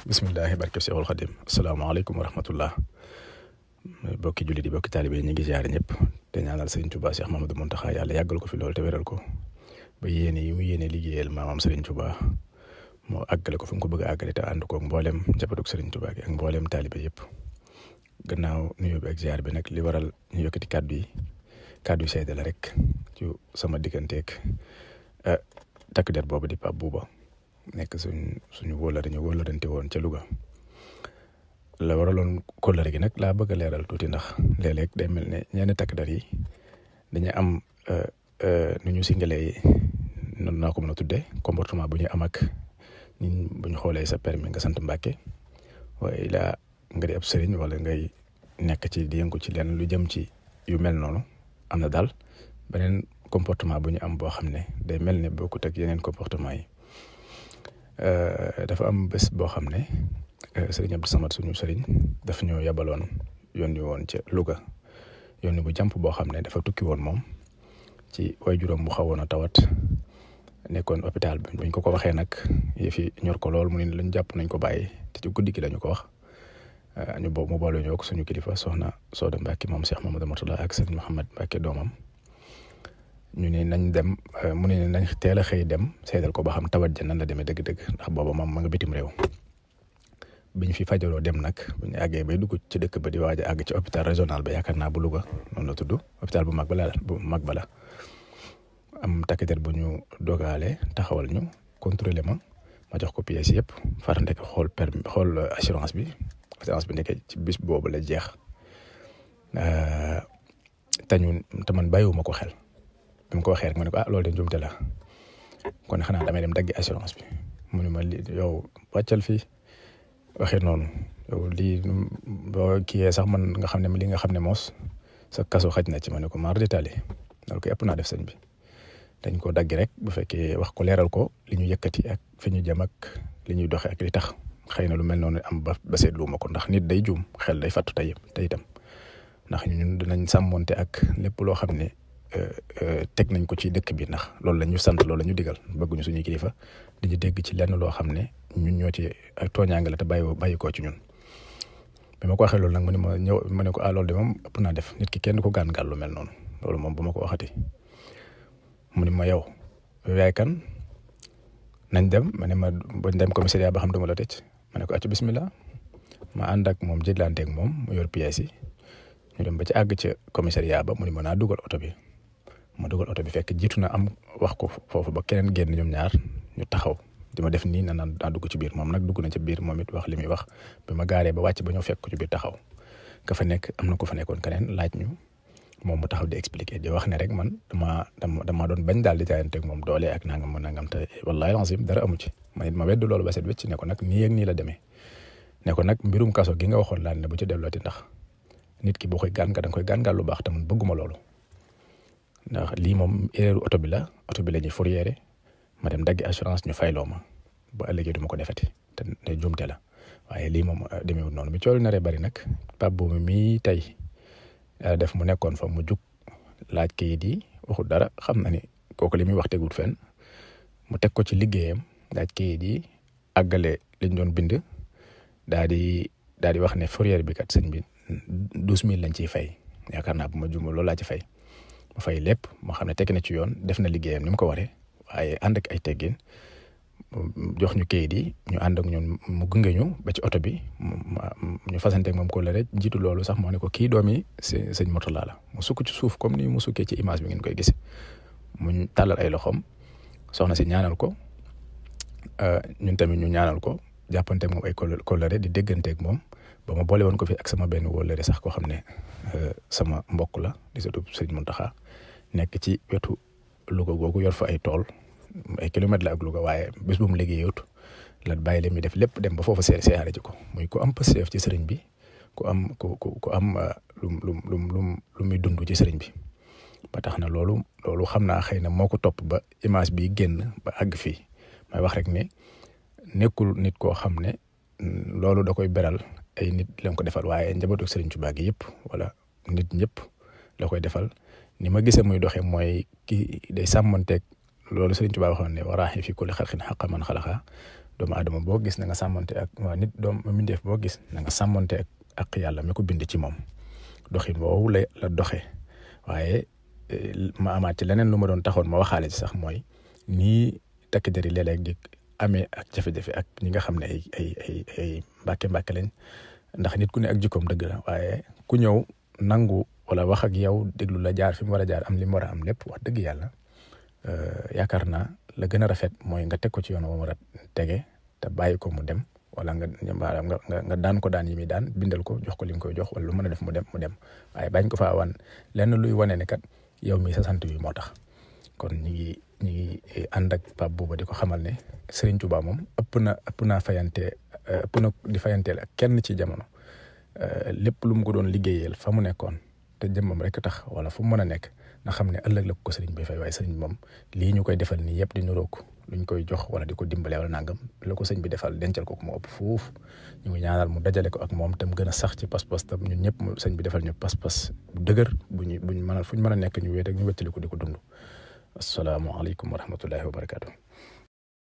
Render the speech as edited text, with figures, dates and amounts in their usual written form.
bismillahi barke Seexul Xadim asalaamaaleykum wa rahmatullah bokki jullit yi bokki taalibe yi ñu ngi ziare ñëpp te ñaanal Serigne Touba Cheikh Mamadou Mountakha yàlla yàggal ko fi loolu te wéral ko ba yéene yi mu yéene liggéeyal maamam Serigne Touba moo àggale ko fi mu ko bëgg a àggale te ànd koog mboolem njabootug Serigne Touba gi ak mboolem taalibe yëpp gannaaw nuyoo bi ak ziar bi nag li waral ñu yëkkati kàddu yi seede la rek ci sama digganteeg takk der boobu di Pape Bouba nekk suñu wóolare ñu wóolarante woon ca Louga la waraloon kóllare gi nag laa bëgg a leeral tuuti ndax léeg-léeg day mel ne ñenn takk der yi dañuy am nu ñu singalee noonu naa ko mën a tuddee comportement bu ñu am ak ñun bu ñu xoolee sa permis nga sant Mbàkke waaye laa nga di ab sëriñ wala ngay nekk ci di yëngu ci lenn lu jëm ci yu mel noonu am na daal beneen comportement bu ñu am boo xam ne day mel ne bokkut ak yeneen comportement yi. Dafa am bés boo xam ne sëriñ Abdou Samad suñu sëriñ daf ñoo yabaloon yónni woon ca Louga yónni bu jàmp boo xam ne dafa tukki woon moom ci waajuram bu xawoon a tawat nekkoon hôpital bi buñ ko waxee nag yëfi ñor ko lool mu ne lañ jàpp nañ ko bàyyi te ci guddi gi lañu ko wax mu boole ñoo ko suñu kilifa soxna Soda Mbacke moom Cheikh Mamadou Mourtada ak sëriñ Mouhamad Mbacke doomam ñu ne nañ dem mu ne nañ teel a xëy dem seetal ko ba xam tawat ja nan la demee dëgg-dëgg ndax booba moom ma nga bitim réew biñ fi fajaloo dem nag buñ àggee bay dugg ci dëkk ba di waaj a àgg ci hôpital régional ba yaakaar naa bu Louga noonu la tudd hôpital bu mag ba la am takk-der bu ñu dogaale taxawal ñu contrôlé ma jox ko pièces yëpp far ndek xool assurance bi ndeke ci bis boobu la jeex te man bàyyiwuma ko xel. bi mu ko waxee rek ma ne ko loolu de njuumte la kon xanaa damay dem daggi assurance bi mu ne ma yow wàccal fii waxee noonu yow lii boo kiiyee sax man nga xam ne li nga xam ne moos sa kaso xaj na ci ma ne ko maar détaillé loolu ko ëpp naa def sëñ bi dañ ko daggi rek bu fekkee wax ko leeral ko li ñu yëkkati ak fi ñu jëm ak li ñuy doxee ak li tax xëy na lu mel noonu am ba seetlu ma ko ndax nit day juum xel day fàttu tey itam ndax ñun dinañ sàmmonte ak lépp loo xam ne teg nañ ko ci dëkk bi ndax loolu la ñu sant loolu la ñu digal bëgguñu suñuy kilifa di ñu dégg ci lenn loo xam ne ñun ñoo ci ak tooñaange la te bàyyi koo ci ñun. bi ma ko waxee loolu nag ma ne ko loolu de moom ëpp naa def nit ki kenn ko gàngal lu mel noonu loolu moom bu ma ko waxati mu ne ma yow yaay kan nañ dem ma ne ma bañ dem commissariat ba xam duma la tëj ma ne ko accu bismillah ma ànd ak moom jëlanteeg moom mu yor pièces yi ñu dem ba ci àgg ca commissariat ba mu ne ma naa dugal oto bi. ma dugal oto bi fekk jiitu na am wax ko foofu ba keneen génn ñoom ñaar ñu taxaw di ma def nii naa dugg ci biir moom nag dugg na ci biir moom it wax li muy wax bi ma gaaree ba wàcc ba ñëw fekk ko ci biir taxaw ka fa nekk am na ko fa nekkoon keneen laaj ñu moom mu taxaw di expliquer di wax ne rek man dama doon bañ daal di jaayanteeg moom doole ak nangam te wallahi lazim dara amu ci ma wedd loolu ba set wecc ne ko nag nii ak nii la demee ne ko nag mbirum kaso gi nga waxoon laal ne bu ci dellooti ndax nit ki boo koy gàn nga da nga koy gàngal lu baax te man bëgguma loolu ndax lii moom erreur oto bi la ñuy fourrière ma dem daggi assurance ñu fayloo ma ba ëllëgee du ma ko defati te jumte la waaye lii moom demeewul noonu bi coolu naree bari nag Pape Bouba mii tey def mu nekkoon fa mu jug laaj kayit yi waxul dara xam na ni kooku li muy wax teguut fenn mu teg ko ci liggéeyam laaj kayit yi àggale liñ doon bind daal di wax ne fourrière bi kat sëñ bi 12 000 lañ ciy fay yaakaar naa bu ma juumul loolu laa ci fay. ma fay lépp moo xam ne teg na ci yoon def na liggéeyam ni mu ko waree waaye ànd ak ay teggin jox ñu kayit yi ñu ànd ak ñun mu gunge ñu ba ci oto bi ñu fasanteeg moom ko la rek jiitu loolu sax moo ne ko kii doomi sëñ Mourtada la mu sukk ci suuf comme ni mu sukkee ci image bi ngeen koy gis mu tàllal ay loxoom soxna si ñaanal ko ñun tamit ñu ñaanal ko jàppanteeg moom ay kóllëre di dégganteeg moom ba ma boole woon ko fi ak sama benn wóllëre sax koo xam ne sama mbokk la di sëtu sëñ Mountakha nekk ci wetu Louga googu yor fa ay tool ay kilomètres la ak Louga waaye bés bu mu liggéeyut la bàyyi leen mi def lépp dem ba foofu seexaare ci ko muy ku am pësteef ci sëriñ bi ku am lu muy dund ci sëriñ bi ba tax na loolu xam naa xëy na moo ko topp ba image bi génn ba àgg fii may wax rek ne nekkul nit koo xam ne loolu da koy beral ay nit lañ ko defal waaye njabootu sëriñ Tuubaa gi yëpp wala nit ñëpp la koy defal ni ma gisee muy doxee mooy ki day sàmmanteeg loolu Sëriñ Tuubaa waxoon ne waraaxi fi kulli xalqin xaqa man xalaqa doomu aadama boo gis na nga sàmmonte ak waa nit mindeef boo gis na nga sàmmonte ak yàlla mi ko bind ci moom doxin woowu la doxe waaye ma amaat ci leneen lu ma doon taxoon ma waxaale ci sax mooy nii takk der yi léeg-léeg di amee ak jafe-jafe ak ñi nga xam ne ay mbàkke lañ ndax nit ku ne ak jikkoom dëgg la waaye ku ñëw nangu wala wax ak yow déglu la jaar fi mu war a jaar am li mu war a am lépp wax dëgg yàlla yaakaar naa la gën a rafet mooy nga teg ko ci yoon woo war a tege te bàyyi ko mu dem wala nga daan ko daan yi muy daan bindal ko jox ko li nga koy jox wala lu mën a def mu dem waaye bañ ko faa wan lenn luy wane ne kat yow mii sa sant wi moo tax kon ñi ngi ànd ak Pape Bouba di ko xamal ne Serigne Touba moom ëpp na di fayanteel ak kenn ci jamono lépp lu mu ko doon liggéeyal fa mu nekkoon te jëmmam rek tax wala fu mu mën a nekk na xam ne ëllëg la ko Serigne bi fay waaye Serigne moom lii ñu koy defal nii yëpp di nuroog luñ koy jox wala di ko dimbale wala nangam la ko sëñ bi defal dencal ko mu ëpp foofu ñu ngi ñaanal mu dajale ko ak moom tam gën a sax ci pas-pas tam ñun ñëpp mu sëñ bi defal ñu pas-pas bu dëgër fu ñu mën a nekk ñu wéet ak ñu wettali ko di ko dund. asalaamaaleykum wa rahmatullahi wa barakaatu.